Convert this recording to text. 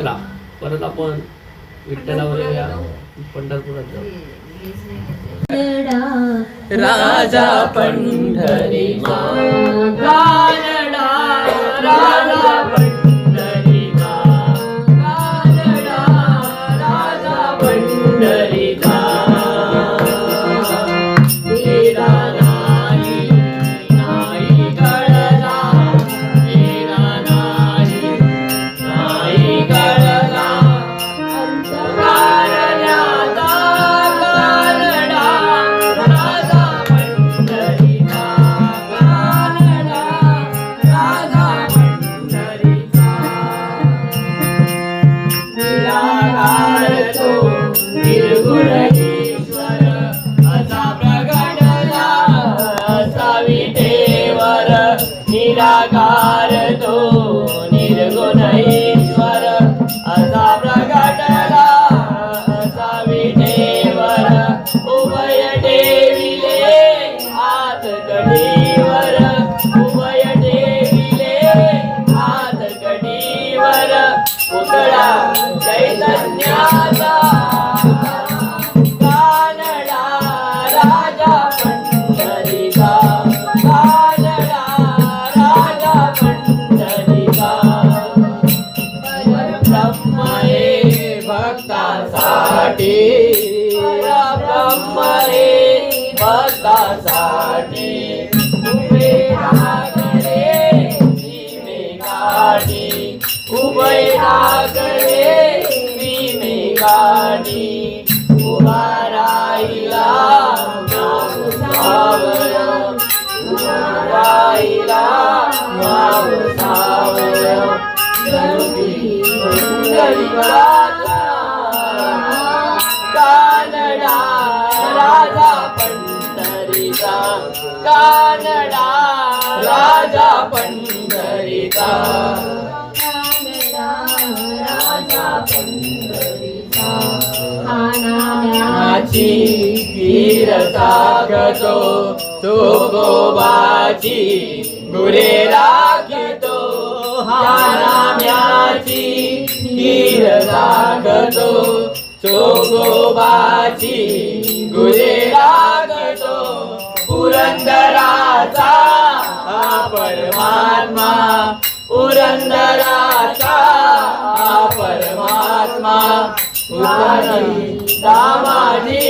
चला परत आपण विठ्ठलावर येऊया, पंढरपुरात जाऊ. राजा पंढरीचा गानडा, राजा पंढरीचा गानडा, राजा पंढरीचा तेरा नाही नाही कळला, तेरा नाही नाही कळला अंतकारण्याचा गानडा, राजा पंढरीचा गानडा, राजा पंढरीचा निराकार तो निर्गुण ईश्वर असा प्रगटला, असा विठेवर निराकार तो निर्गुण ईश्वर असा प्रगटला, असा विठेवर उभय ठेविले हात कढीवर, उभय ठेविले हात कढीवर पुतळा चैतन्याचा गानडा, राजा पंढरीचा गानडा, राजा पंढरीचा परब्रह्म हे भक्तासाठी, परब्रह्म हे भक्तासाठी उभे रागरे भीमेकाठी, उभे रागरे भीमेकाठी उभा राहिला माऊसावर, उभा राहिला माऊसावर जरुरी पंढरीचा गानडा, राजा पंढरीचा गानडा, राजा पंढरीचा गानडा, राजा पंढरीचा हानाची वीर सागतो तो गोबाची गुरे राखितो, हानाम्याची वीर सागतो तो गोबाची गुरे राखतो, पुरंदराचा हा परमात्मा, पुरंदराचा हा परमात्मा उतारी दामाजी